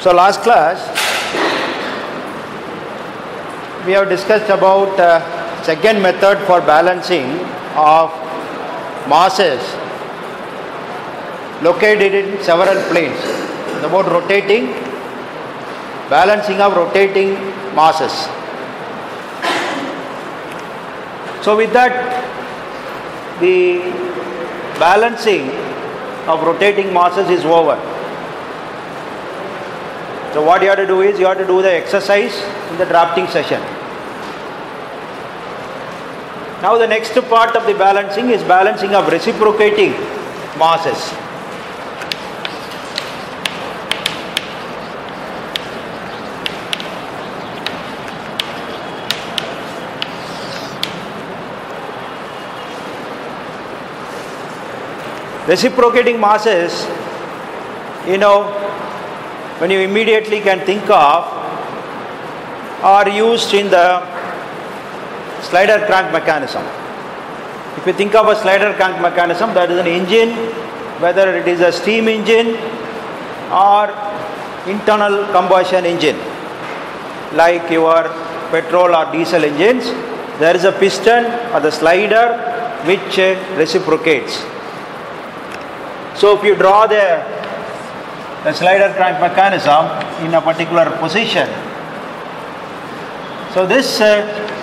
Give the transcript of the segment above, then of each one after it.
So last class we have discussed about second method for balancing of masses located in several planes. It's about rotating, balancing of rotating masses. So with that, the balancing of rotating masses is over. So what you have to do is you have to do the exercise in the drafting session. Now the next part of the balancing is balancing of reciprocating masses. Reciprocating masses, when you immediately can think of, are used in the slider crank mechanism. If you think of a slider crank mechanism, that is an engine, whether it is a steam engine or internal combustion engine, like your petrol or diesel engines, there is a piston or the slider which reciprocates. So if you draw the slider crank mechanism in a particular position, so this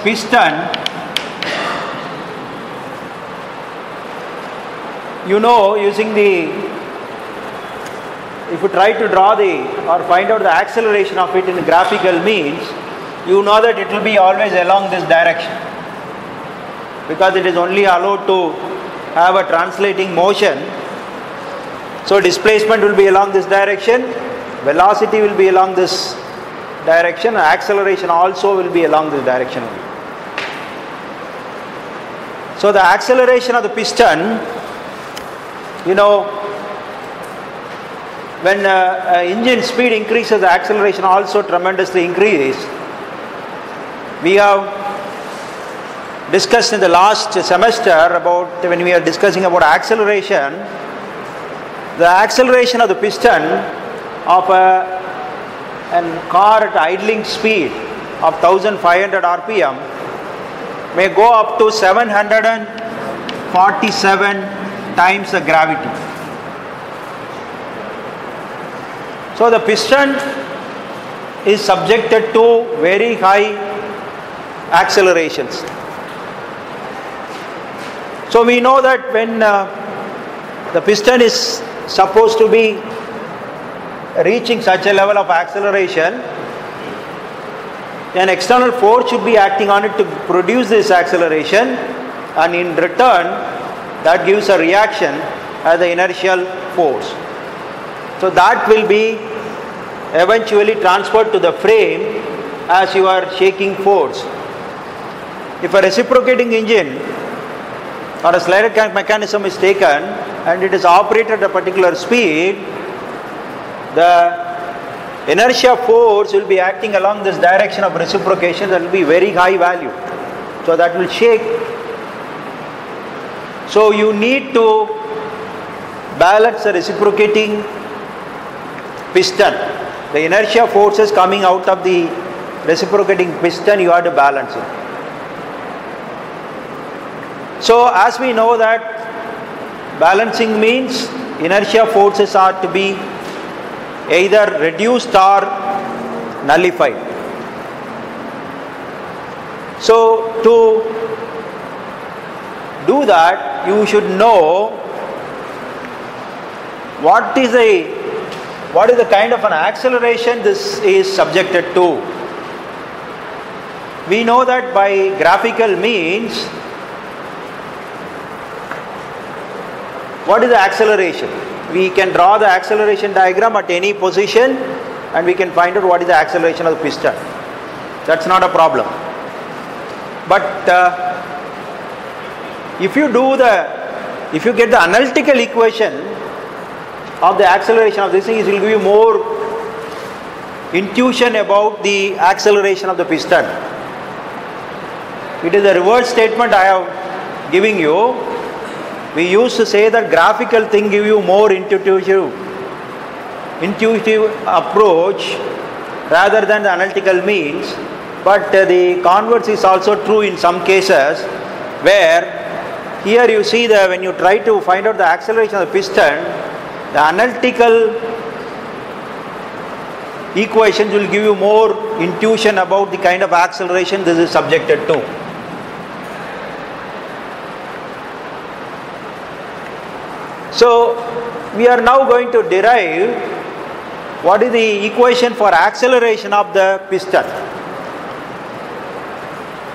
piston, using if you try to draw or find out the acceleration of it in graphical means, you know that it will be always along this direction, because it is only allowed to have a translating motion. So displacement will be along this direction, velocity will be along this direction, and acceleration also will be along this direction only. So the acceleration of the piston, when engine speed increases, the acceleration also tremendously increases. We have discussed in the last semester about, when we are discussing about acceleration, the acceleration of the piston of a car at idling speed of 1500 rpm may go up to 747 times the gravity. So the piston is subjected to very high accelerations. So we know that when the piston is supposed to be reaching such a level of acceleration, an external force should be acting on it to produce this acceleration, and in return that gives a reaction as the inertial force. So that will be eventually transferred to the frame as your shaking force. If a reciprocating engine or a slider crank mechanism is taken and it is operated at a particular speed, the inertia force will be acting along this direction of reciprocation. That will be very high value. So that will shake. So you need to balance the reciprocating piston. The inertia forces coming out of the reciprocating piston, you have to balance it. So as we know that balancing means inertia forces are to be either reduced or nullified. So to do that, you should know what is the kind of an acceleration this is subjected to. We know that by graphical means, what is the acceleration? We can draw the acceleration diagram at any position and we can find out what is the acceleration of the piston. That's not a problem. But if you get the analytical equation of the acceleration of this thing, it will give you more intuition about the acceleration of the piston. It is a reverse statement I am giving you. We used to say that graphical thing give you more intuitive intuitive approach rather than the analytical means, but the converse is also true in some cases, where here you see that when you try to find out the acceleration of the piston, the analytical equations will give you more intuition about the kind of acceleration this is subjected to. So we are now going to derive what is the equation for acceleration of the piston.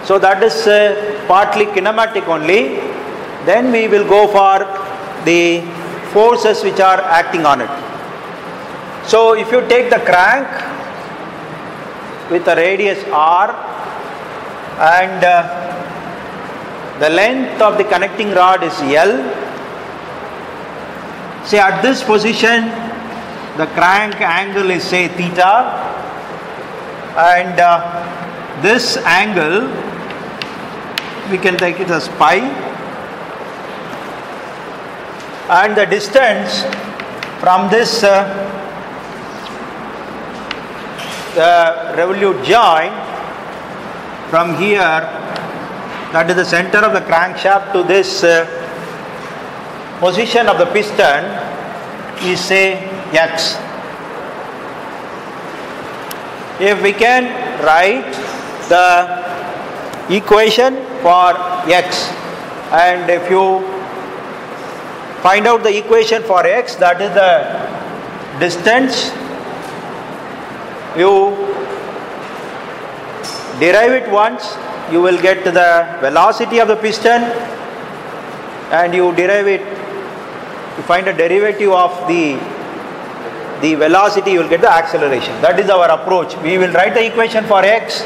So that is partly kinematic only. Then we will go for the forces which are acting on it. So if you take the crank with a radius r and the length of the connecting rod is L, say at this position the crank angle is say theta, and this angle we can take it as pi, and the distance from this the revolute joint from here, that is the center of the crankshaft, to this position of the piston is say x. If we can write the equation for x, and if you find out the equation for x, that is the distance, you derive it once, you will get the velocity of the piston, and you derive it, you find a derivative of the velocity, you will get the acceleration. That is our approach. We will write the equation for x,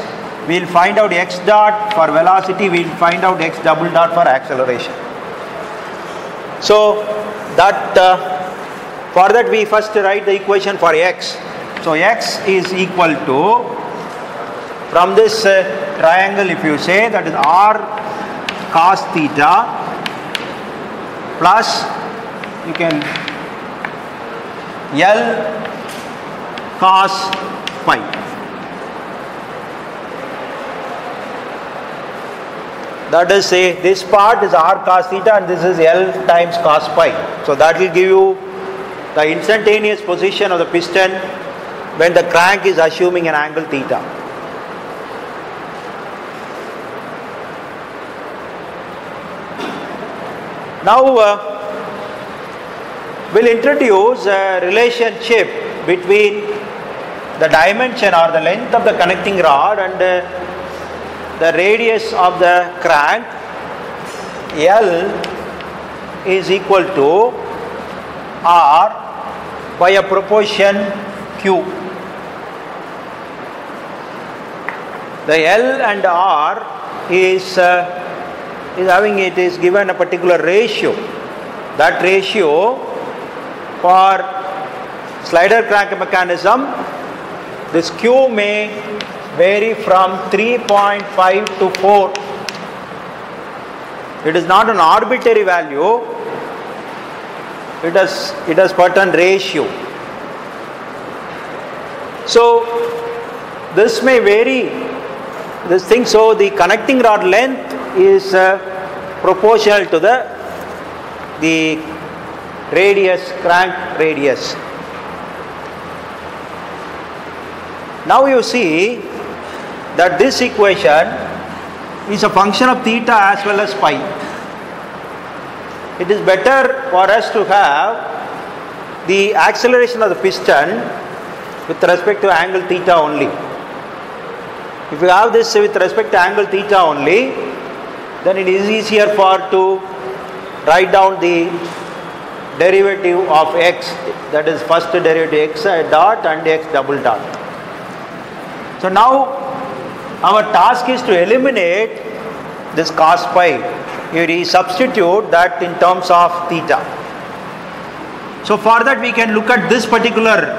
we will find out x dot for velocity, we will find out x double dot for acceleration. So that for that we first write the equation for x. So x is equal to, from this triangle if you say, that is r cos theta plus you can L cos pi. That is, say this part is r cos theta and this is L times cos pi. So that will give you the instantaneous position of the piston when the crank is assuming an angle theta. Now we'll introduce a relationship between the dimension or the length of the connecting rod and the radius of the crank. L is equal to R by a proportion Q. The L and R is given a particular ratio. That ratio for slider crank mechanism, this Q may vary from 3.5 to 4. It is not an arbitrary value. It has certain ratio. So this may vary, this thing. So the connecting rod length is proportional to the radius, crank radius. Now you see that this equation is a function of theta as well as pi. It is better for us to have the acceleration of the piston with respect to angle theta only. If you have this with respect to angle theta only, then it is easier to write down the derivative of x, that is first derivative x dot and x double dot. So now our task is to eliminate this cos pi. You substitute that in terms of theta. So for that we can look at this particular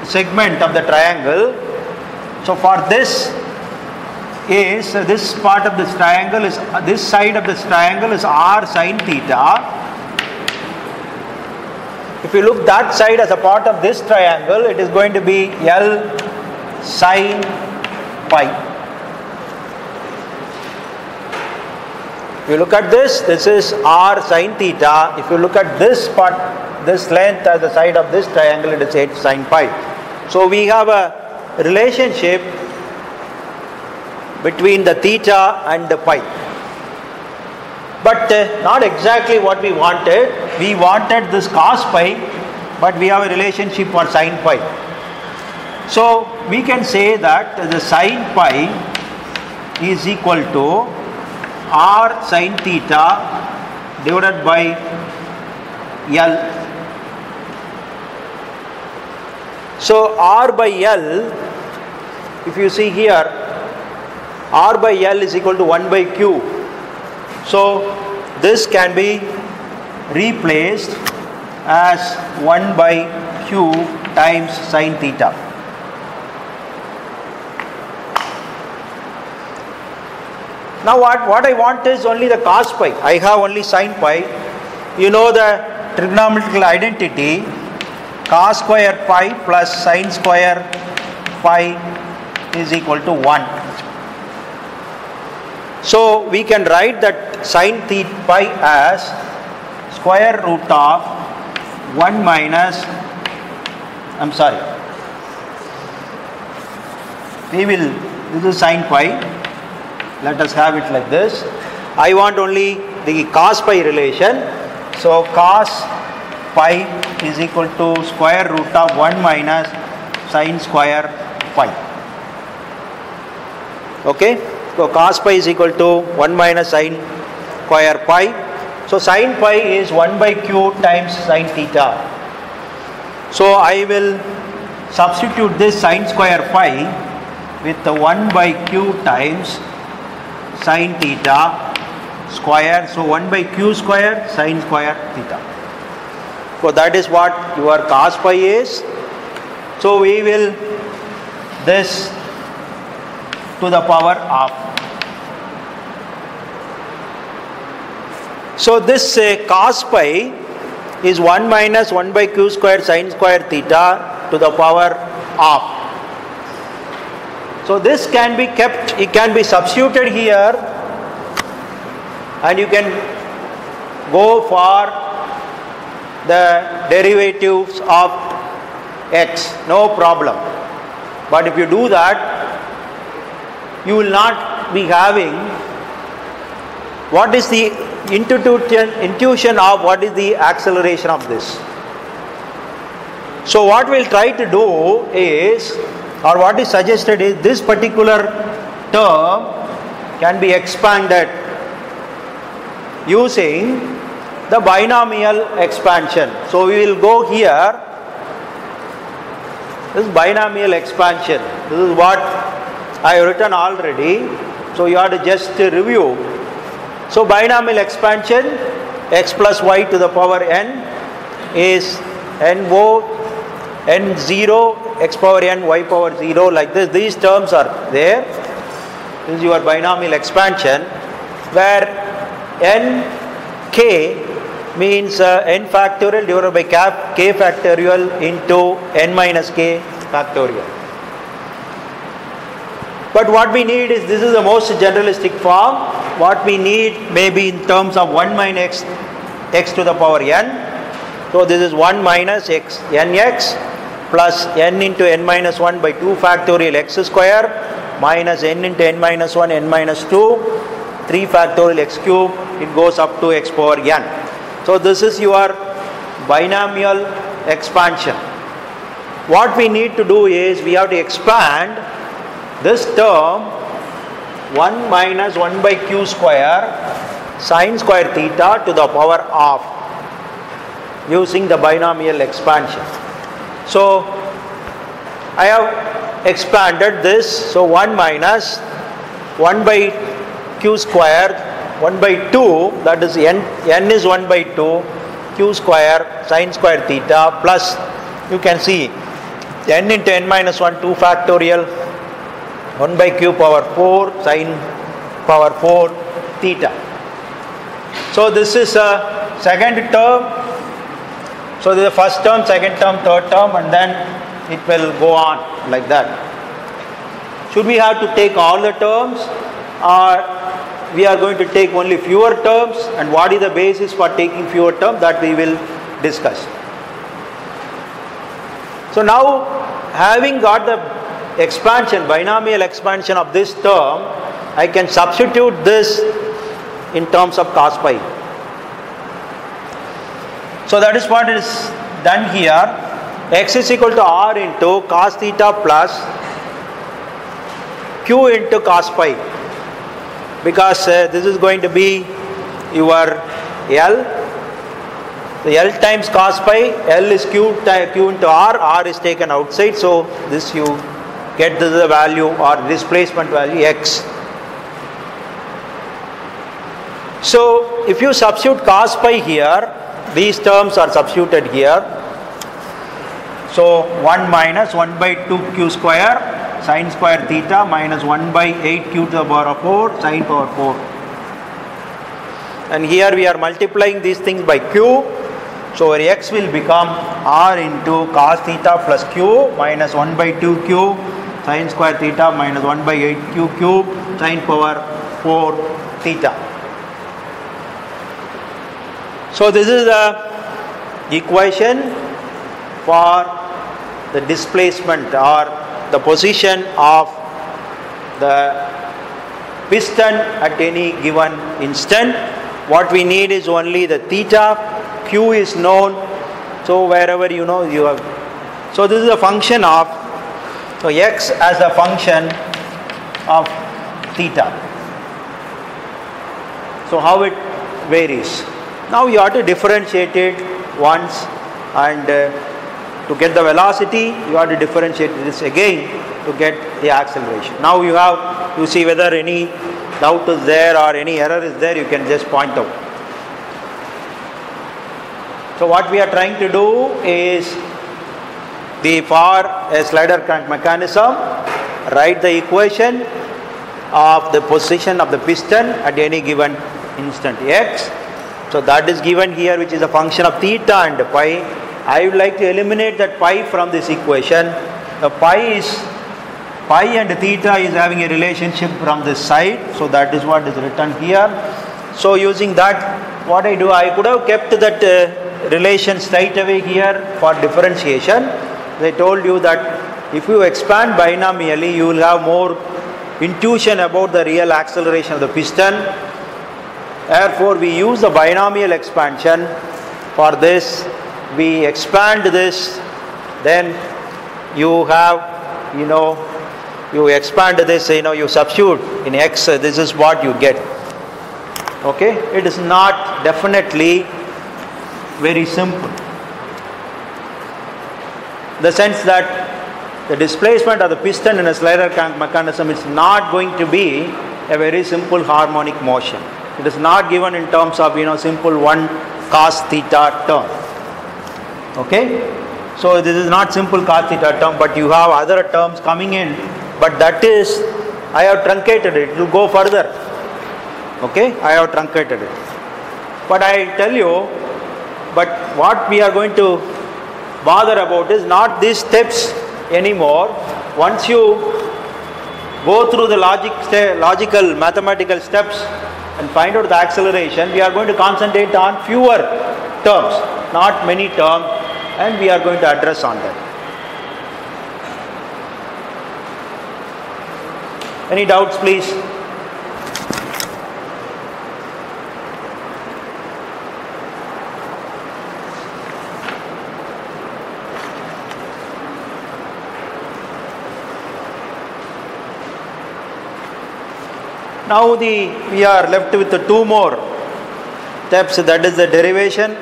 segment of the triangle. So for this part of this triangle is, this side of this triangle is r sin theta, if you look that side as a part of this triangle, it is going to be L sine pi. If you look at this, this is R sine theta. If you look at this part, this length as the side of this triangle, it is H sine pi. So we have a relationship between the theta and the pi. But not exactly what we wanted. We wanted this cos pi, but we have a relationship for sin pi. So we can say that the sin pi is equal to R sin theta divided by L. So R by L, if you see here, R by L is equal to 1 by Q. So this can be replaced as 1 by Q times sin theta. Now what I want is only the cos pi. I have only sin pi. You know the trigonometrical identity, cos square pi plus sin square pi is equal to 1. So we can write that sin theta pi as square root of 1 minus, this is sin pi, let us have it like this. I want only the cos pi relation, so cos pi is equal to square root of 1 minus sin square pi. Okay, so cos pi is equal to 1 minus sin square pi. So sin pi is 1 by Q times sin theta. So I will substitute this sin square pi with the 1 by Q times sin theta square. So 1 by Q square sin square theta. So that is what your cos pi is. So we will this to the power of. So this cos pi is 1 minus 1 by Q square sin square theta to the power of. So this can be kept, it can be substituted here, and you can go for the derivatives of x, no problem. But if you do that, you will not be having what is the intuition of what is the acceleration of this. So what we'll try to do is, or what is suggested is, this particular term can be expanded using the binomial expansion. So we will go here, this binomial expansion, this is what I have written already, so you have to just review. So binomial expansion, x plus y to the power n is n0 x power n y power 0, like this. These terms are there. This is your binomial expansion, where nk means n factorial divided by k factorial into n minus k factorial. But what we need is, this is the most generalistic form. What we need may be in terms of 1 minus x to the power n. So this is 1 minus x nx plus n into n minus 1 by 2 factorial x square minus n into n minus 1 n minus 2 3 factorial x cube, it goes up to x power n. So this is your binomial expansion. What we need to do is, we have to expand this term 1 minus 1 by q square sin square theta to the power of, using the binomial expansion. So I have expanded this. So 1 minus 1 by q square 1 by 2, that is n is 1 by 2 q square sin square theta, plus you can see n into n minus 1 2 factorial 1 by q power 4 sin power 4 theta. So this is a second term. So there is the first term, second term, third term, and then it will go on like that. Should we have to take all the terms, or we are going to take only fewer terms, and what is the basis for taking fewer terms, that we will discuss. So now, having got the expansion, binomial expansion of this term, I can substitute this in terms of cos pi. So that is what is done here. X is equal to r into cos theta plus q into cos pi, because this is going to be your L. So L times cos pi, L is q into r is taken outside, so this you get the value or displacement value x. So if you substitute cos pi here, these terms are substituted here. So 1 minus 1 by 2 q square sin square theta minus 1 by 8 q to the power of 4 sin power 4. And here we are multiplying these things by q. So our x will become r into cos theta plus q minus 1 by 2 q sin square theta minus 1 by 8 q cube sin power 4 theta. So this is the equation for the displacement or the position of the piston at any given instant. What we need is only the theta. Q is known, so wherever you know you have. So this is a function of, so x as a function of theta. So how it varies. Now you have to differentiate it once, and to get the velocity you have to differentiate this again to get the acceleration. Now you see whether any doubt is there or any error is there, you can just point out. So what we are trying to do is, for a slider crank mechanism, write the equation of the position of the piston at any given instant x. So that is given here, which is a function of theta and pi. I would like to eliminate that pi from this equation. The pi and theta is having a relationship from this side, so that is what is written here. So using that, what I do, I could have kept that relation straight away here for differentiation. I told you that if you expand binomially, you will have more intuition about the real acceleration of the piston. Therefore, we use the binomial expansion. For this, we expand this, then you have, you expand this, you substitute in x, this is what you get. Okay, it is not definitely very simple. The sense that the displacement of the piston in a slider crank mechanism is not going to be a very simple harmonic motion. It is not given in terms of simple 1 cos theta term. Okay, so this is not simple cos theta term, but you have other terms coming in, but that is, I have truncated it, it will go further. Okay, I have truncated it. But I tell you, but what we are going to bother about is not these steps anymore. Once you go through the logical mathematical steps and find out the acceleration, we are going to concentrate on fewer terms, not many terms, and we are going to address on that. Any doubts, please? Now we are left with the 2 more steps, that is the derivation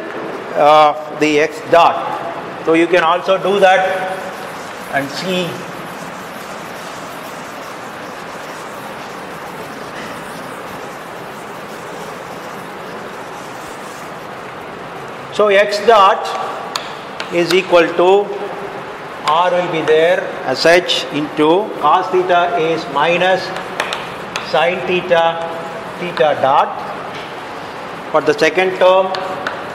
of the x dot. So you can also do that and see. So x dot is equal to, r will be there as such, into cos theta is minus sin theta dot. For the second term,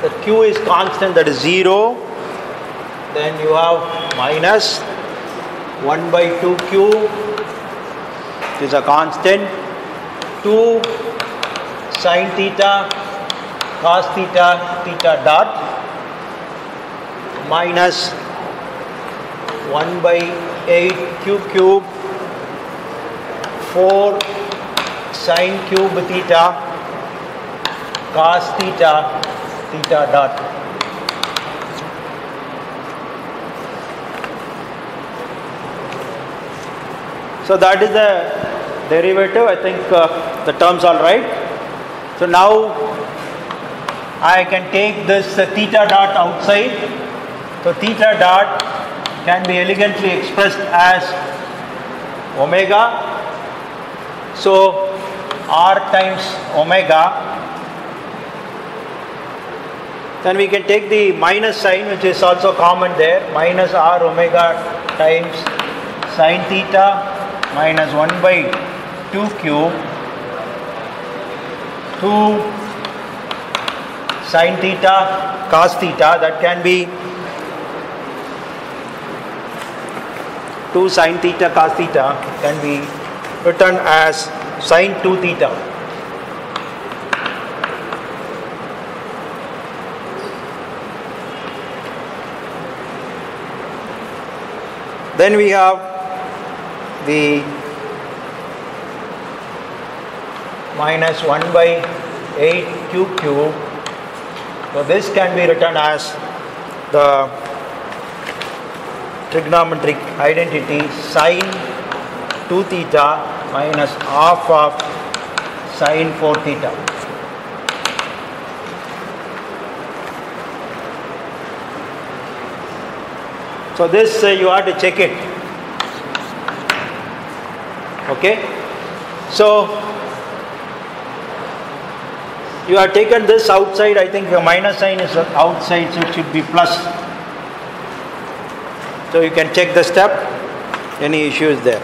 the q is constant, that is 0, then you have minus 1 by 2q, it is a constant, 2 sine theta cos theta theta dot minus 1 by 8 q cube 4 sine cube theta cos theta theta dot. So that is the derivative. I think the terms are right. So now I can take this theta dot outside. So theta dot can be elegantly expressed as omega. So r times omega. Then we can take the minus sign, which is also common there, minus r omega times sine theta minus 1 by 2q 2 sine theta cos theta, that can be 2 sine theta cos theta can be written as sine 2 theta. Then we have the minus 1 by 8 q cube. So this can be written as the trigonometric identity sine 2 theta minus half of sine 4 theta. So this you have to check it. Okay. So you have taken this outside. I think the minus sign is outside, so it should be plus. So you can check the step. Any issues there?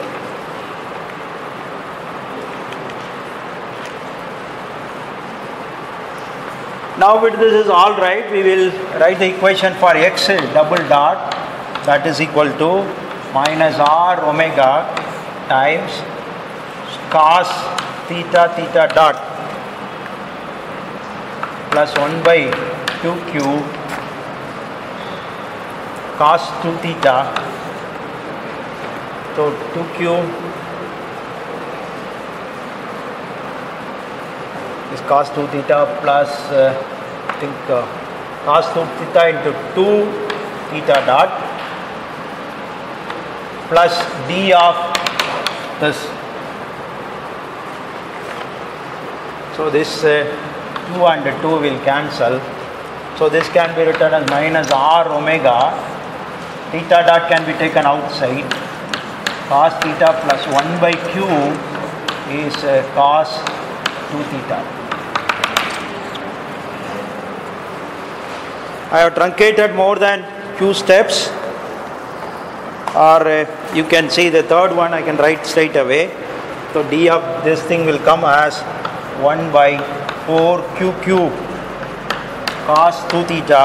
Now if this is all right, we will write the equation for x double dot, that is equal to minus r omega times cos theta theta dot plus 1 by 2q cos 2 theta. So 2q is cos 2 theta plus I think cos 2 theta into 2 theta dot plus d of this. So this 2 and 2 will cancel. So this can be written as minus r omega. Theta dot can be taken outside. Cos theta plus 1 by q is cos 2 theta. I have truncated more than few steps, or you can see the third one I can write straight away. So d of this thing will come as 1 by 4 q cube cos 2 theta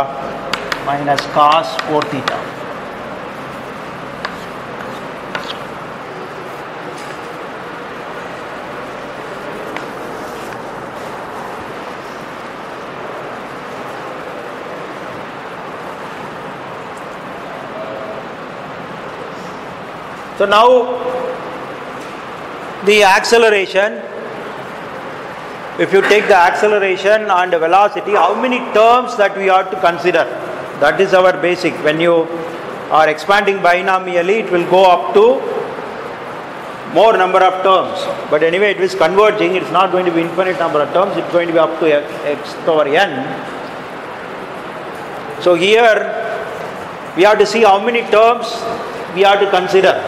minus cos 4 theta. So now the acceleration, if you take the acceleration and the velocity, how many terms that we have to consider? That is our basic. When you are expanding binomially, it will go up to more number of terms. But anyway, it is converging. It is not going to be infinite number of terms. It is going to be up to x power n. So here we have to see how many terms we have to consider.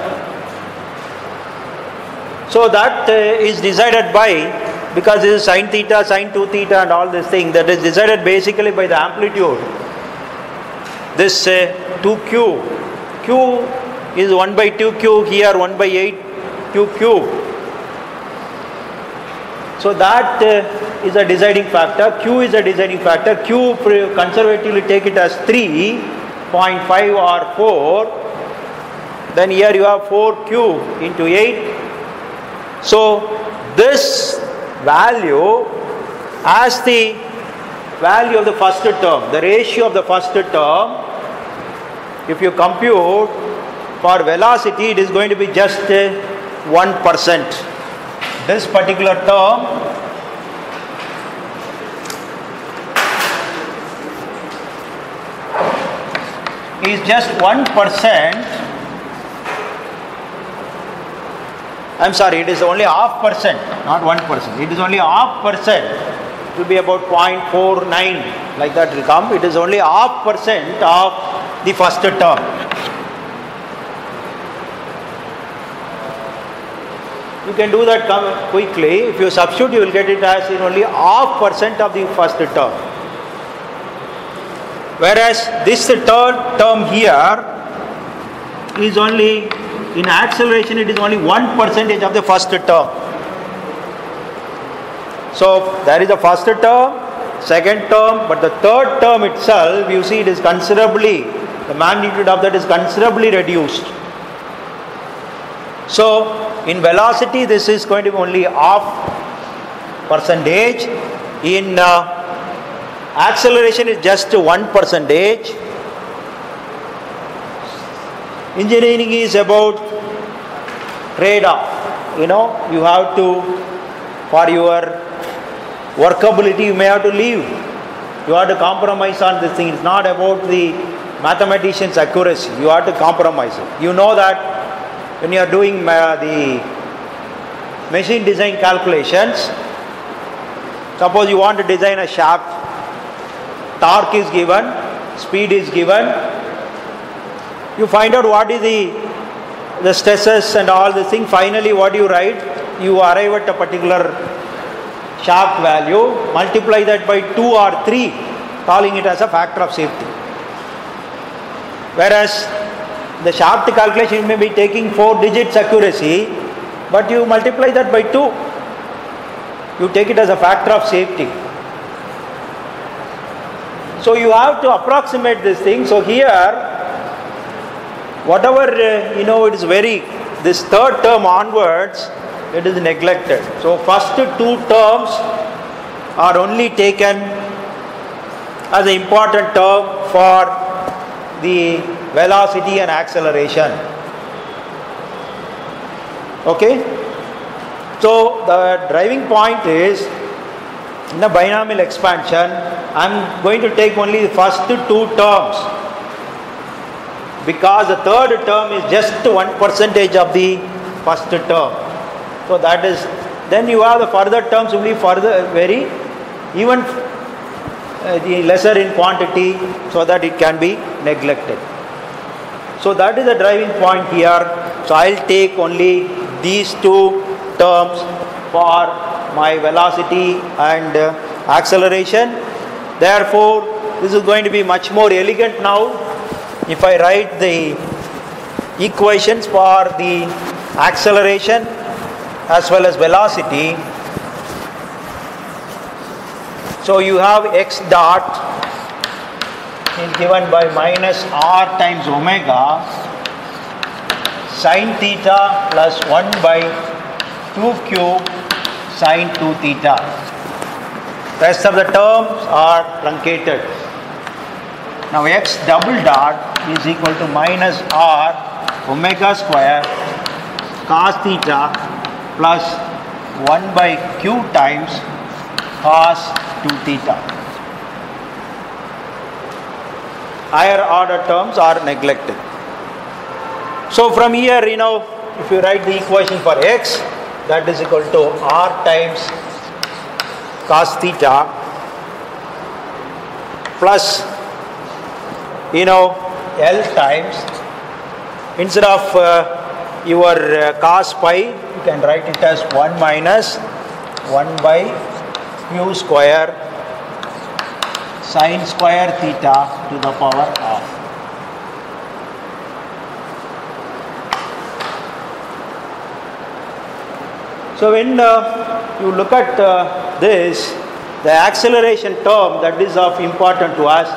So that is decided by, because this is sine theta, sine 2 theta and all this thing, that is decided basically by the amplitude. This 2q, q is 1 by 2q, here 1 by 8 q cube. So that is a deciding factor. Q is a deciding factor. Q conservatively take it as 3. 0.5 or 4, then here you have 4 cube into 8. So this value as the value of the first term, the ratio of the first term, if you compute for velocity, it is going to be just 1%. This particular term is just 1%. I'm sorry, it is only 0.5%, not 1%. It is only 0.5%. It will be about 0.49, like that will come. It is only 0.5% of the first term. You can do that quickly. If you substitute, you will get it as only 0.5% of the first term. Whereas this third term here is only, in acceleration, it is only 1% of the first term. So there is a first term, second term, but the third term itself, you see, it is considerably, the magnitude of that is considerably reduced. So in velocity, this is going to be only 0.5%. In acceleration, is just 1%. Engineering is about trade-off. You have to, for your workability, you may have to leave. You have to compromise on this thing. It's not about the mathematician's accuracy. You have to compromise it. You know that when you are doing the machine design calculations, suppose you want to design a shaft, torque is given, speed is given, you find out what is the stresses and all this thing. Finally, what you write, you arrive at a particular shaft value, multiply that by 2 or 3, calling it as a factor of safety. Whereas the shaft calculation may be taking 4 digits accuracy, but you multiply that by 2. You take it as a factor of safety. So you have to approximate this thing. So here, whatever, it is this third term onwards, it is neglected. So first 2 terms are only taken as an important term for the velocity and acceleration. Okay? So the driving point is, in the binomial expansion, I am going to take only the first 2 terms, because the third term is just 1% of the first term. So that is, then you have the further terms will be further even the lesser in quantity, so that it can be neglected. So that is the driving point here. So I will take only these 2 terms for my velocity and acceleration. Therefore, this is going to be much more elegant now. If I write the equations for the acceleration as well as velocity, so you have x dot is given by minus r times omega sine theta plus 1 by 2 cube sine 2 theta. Rest of the terms are truncated. Now x double dot is equal to minus r omega square cos theta plus 1 by q times cos 2 theta. Higher order terms are neglected. So from here, if you write the equation for x, that is equal to r times cos theta plus L times, instead of your cos pi, you can write it as 1 minus 1 by q square sine square theta to the power of. So when you look at this, the acceleration term, that is of important to us,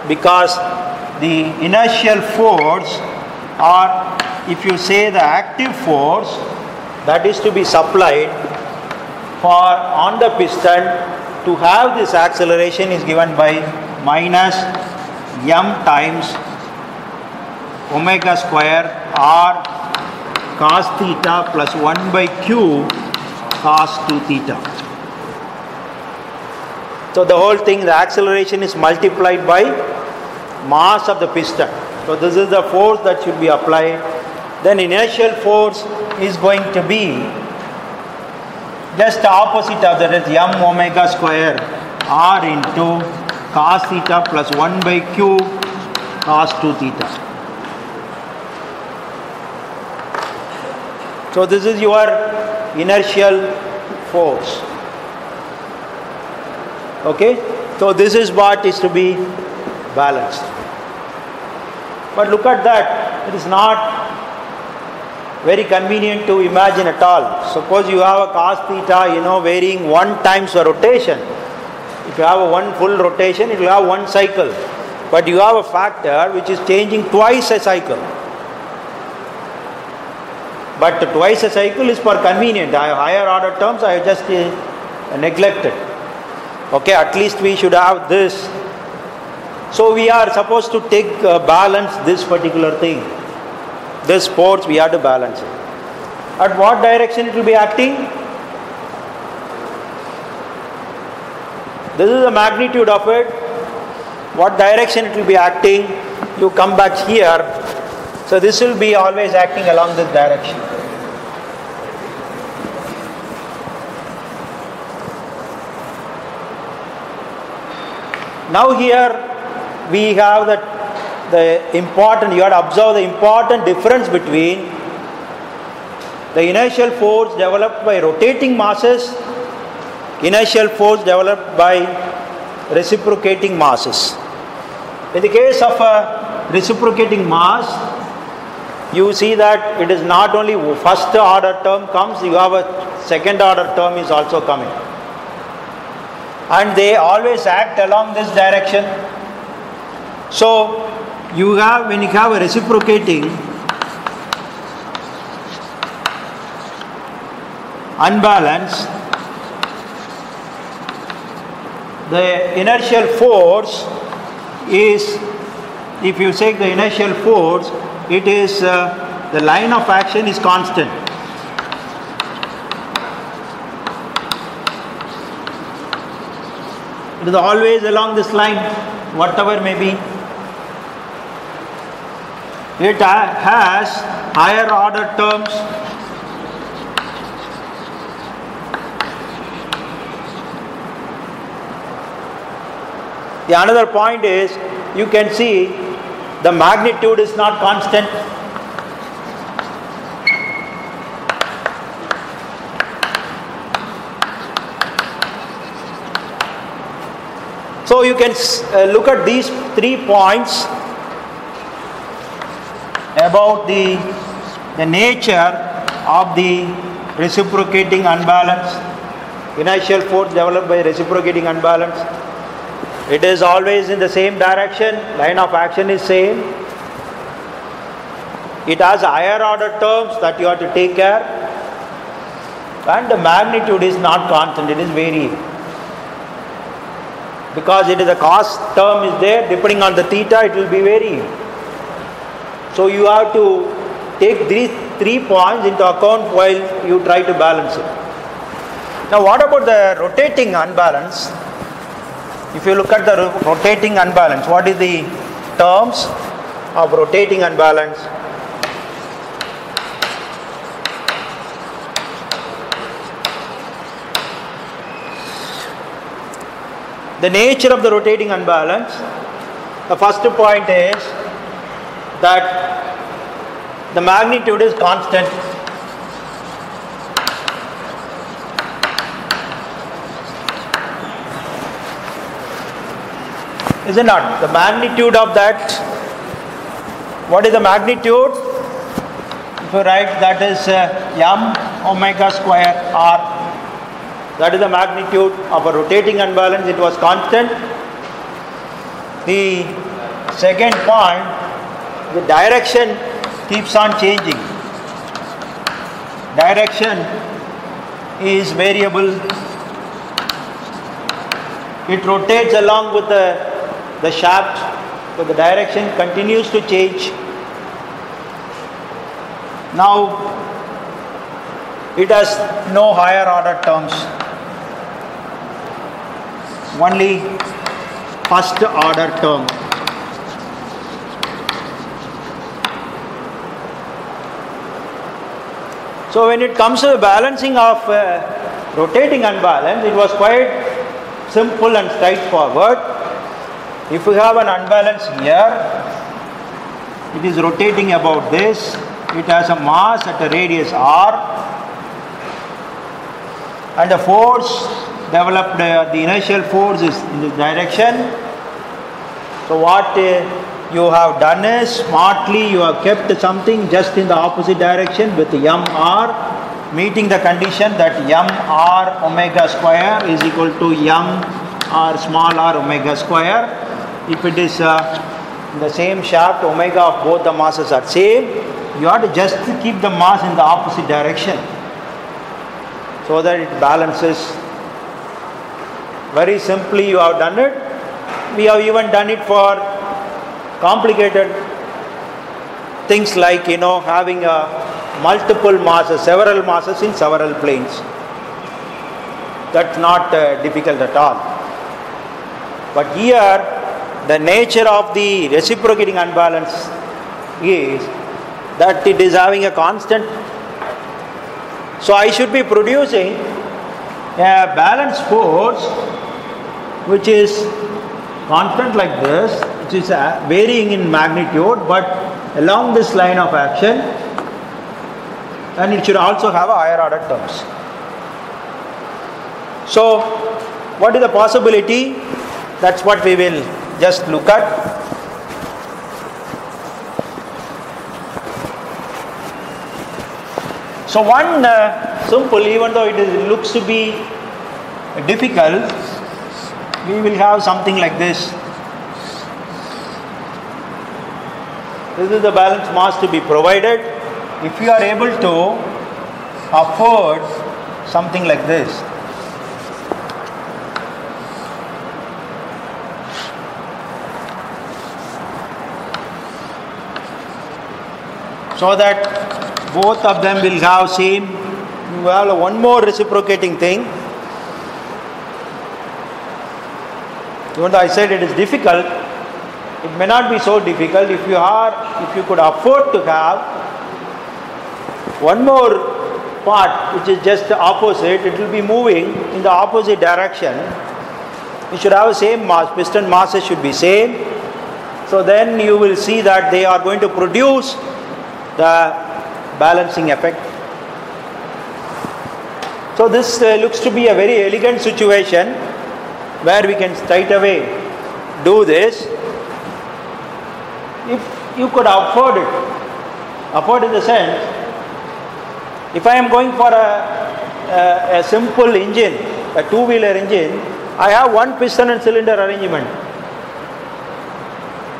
because the inertial force, or if you say the active force that is to be supplied for on the piston to have this acceleration is given by minus m times omega square r cos theta plus 1 by q cos 2 theta. So the whole thing, the acceleration is multiplied by mass of the piston. So this is the force that should be applied. Then inertial force is going to be just opposite of that, is m omega square r into cos theta plus 1 by q cos 2 theta. So this is your inertial force. Okay, so this is what is to be balanced. But look at that, it is not very convenient to imagine at all. Suppose you have a cos theta, varying 1 times the rotation. If you have a 1 full rotation, it will have 1 cycle. But you have a factor which is changing twice a cycle. But twice a cycle is for convenient. I have higher order terms, I have just neglected. Okay, at least we should have this. So we are supposed to balance this particular thing. This force we have to balance it. At what direction it will be acting? This is the magnitude of it. What direction it will be acting? You come back here. So this will be always acting along this direction. Now here we have you have to observe the important difference between the inertial force developed by rotating masses, inertial force developed by reciprocating masses. In the case of a reciprocating mass, you see that it is not only first order term comes, you have a second order term is also coming. And they always act along this direction. So when you have a reciprocating unbalance, the inertial force is, if you take the inertial force, it is the line of action is constant. It is always along this line, whatever may be. It has higher order terms. The another point is, you can see the magnitude is not constant. So you can look at these 3 points about the nature of the reciprocating unbalance, inertial force developed by reciprocating unbalance. It is always in the same direction, line of action is same. It has higher order terms that you have to take care, and the magnitude is not constant, it is varying. Because it is a cos term is there, depending on the theta it will be varying. So you have to take these 3 points into account while you try to balance it. Now what about the rotating unbalance? If you look at the rotating unbalance, what is the terms of rotating unbalance? The nature of the rotating unbalance, the first point is that the magnitude is constant. Is it not? The magnitude of that, what is the magnitude? If you write that is m omega square r. That is the magnitude of a rotating unbalance. It was constant. The Second point, the direction keeps on changing. Direction is variable. It rotates along with the shaft, so the direction continues to change. Now, it has no higher order terms, only first order term. So when it comes to the balancing of rotating unbalance, it was quite simple and straightforward. If we have an unbalance here, it is rotating about this, it has a mass at a radius r, and the force developed, the inertial force is in this direction. So what you have done is, smartly you have kept something just in the opposite direction with mr, meeting the condition that mr omega square is equal to mr small r omega square. If it is in the same shaft, omega of both the masses are same, you have to just keep the mass in the opposite direction so that it balances. Very simply you have done it. We have even done it for complicated things like, having multiple masses, several masses in several planes. That's not difficult at all. But here, the nature of the reciprocating unbalance is that it is having a constant. So I should be producing a balanced force which is constant like this, which is varying in magnitude but along this line of action, and it should also have a higher order terms. So what is the possibility? That's what we will just look at. So one simple, even though it looks to be difficult, we will have something like this. This is the balance mass to be provided. If you are able to afford something like this, so that both of them will have same, you have one more reciprocating thing. Even though I said it is difficult, it may not be so difficult if you could afford to have one more part which is just the opposite. It will be moving in the opposite direction. It should have the same mass, piston masses should be same. So then you will see that they are going to produce the balancing effect. So this looks to be a very elegant situation where we can straight away do this. If you could afford it, afford in the sense, if I am going for a simple engine, a two-wheeler engine, I have one piston and cylinder arrangement.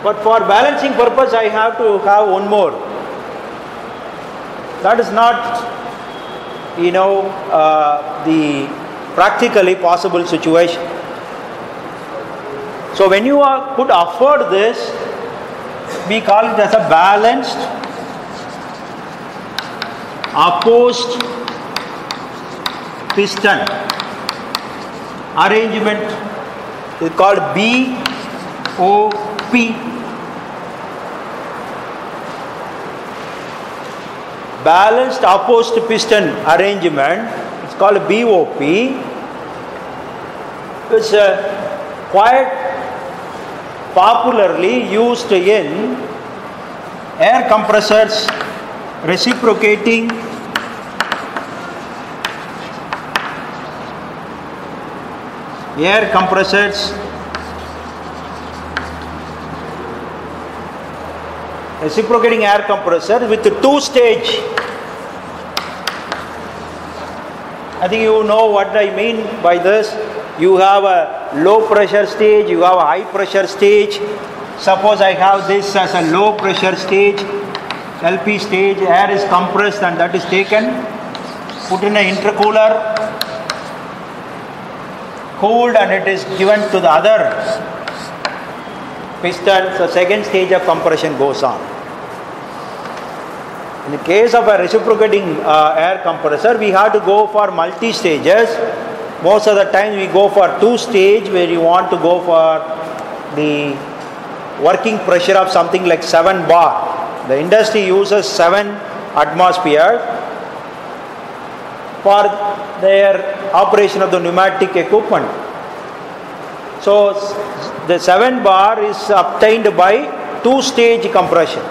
But for balancing purpose, I have to have one more. That is not, the practically possible situation. So when you could afford this, we call it as a balanced opposed piston arrangement. It's called BOP. Balanced opposed piston arrangement. It's called BOP. It's quite popularly used in air compressors, reciprocating air compressors, reciprocating air compressor with a two-stage. I think you know what I mean by this. You have a low pressure stage, you have a high pressure stage. Suppose I have this as a low pressure stage, LP stage, air is compressed and that is taken, put in an intercooler, cooled, and it is given to the other piston. So second stage of compression goes on. In the case of a reciprocating air compressor, we have to go for multi-stages. Most of the time we go for 2-stage, where you want to go for the working pressure of something like 7 bar. The industry uses 7 atmosphere for their operation of the pneumatic equipment. So the 7 bar is obtained by 2-stage compression.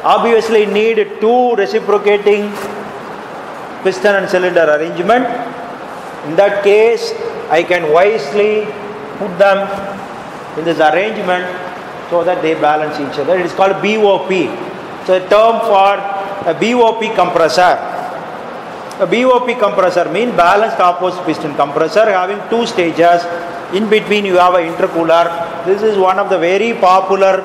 Obviously need 2 reciprocating piston and cylinder arrangement. In that case, I can wisely put them in this arrangement so that they balance each other. It is called BOP. So a term for a BOP compressor. A BOP compressor means balanced opposite piston compressor having 2 stages. In between you have an intercooler. This is one of the very popular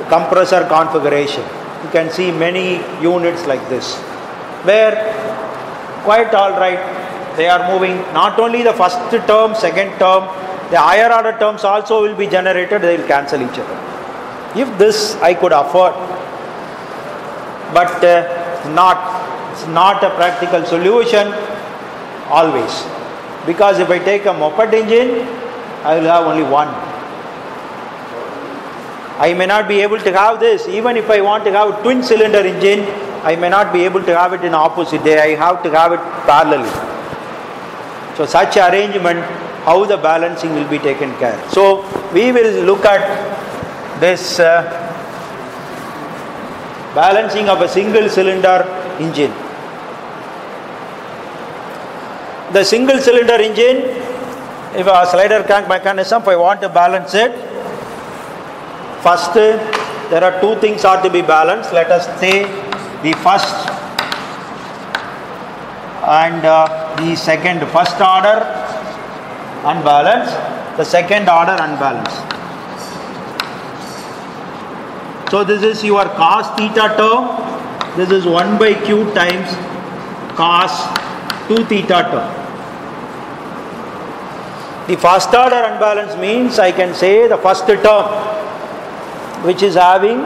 compressor configuration. You can see many units like this, where quite alright, they are moving. Not only the first term, second term, the higher order terms also will be generated, they will cancel each other. If this I could afford, but it's not a practical solution always. Because if I take a moped engine, I will have only one. I may not be able to have this. Even if I want to have a twin cylinder engine, I may not be able to have it in opposite day. I have to have it parallelly. So such arrangement, how the balancing will be taken care. So we will look at this balancing of a single cylinder engine. The single cylinder engine, if a slider crank mechanism, if I want to balance it, first there are 2 things are to be balanced. Let us say the first and the second. First order unbalanced, the second order unbalanced. So this is your cos theta term. This is 1 by q times cos 2 theta term. The first order unbalance means I can say the first term, which is having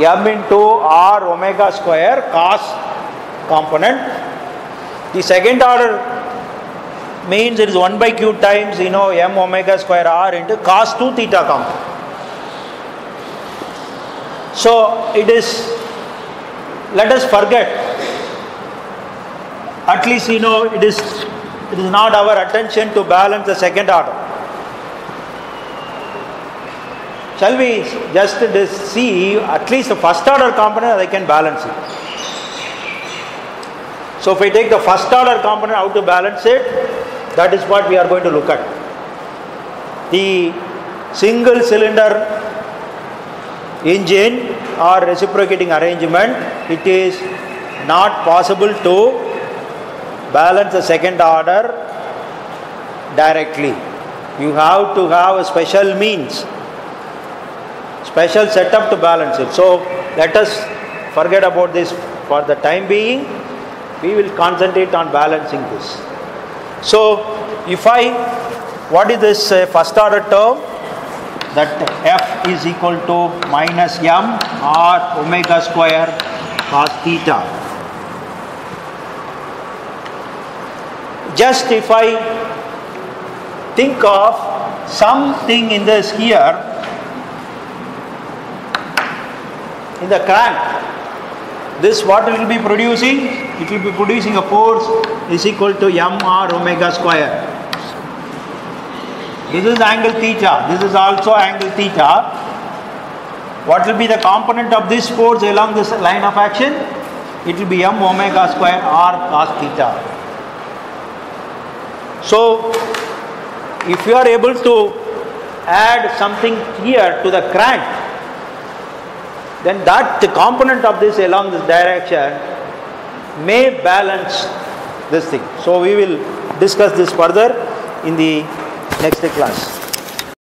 m into r omega square cos component. The second order means it is 1 by q times m omega square r into cos 2 theta component. So it is, let us forget, at least it is not our attention to balance the second order. Shall we just see at least the first order component, I can balance it. So if I take the first order component, how to balance it, that is what we are going to look at. The single cylinder engine or reciprocating arrangement, it is not possible to balance the second order directly. You have to have a special means, special setup to balance it. So let us forget about this for the time being. We will concentrate on balancing this. So what is this first order term? That F is equal to minus m r omega square cos theta. Just if I think of something in this here, in the crank, this what it will be producing? It will be producing a force is equal to m r omega square. This is angle theta. This is also angle theta. What will be the component of this force along this line of action? It will be m omega square r cos theta. So if you are able to add something here to the crank, then that the component of this along this direction may balance this thing. So we will discuss this further in the next class.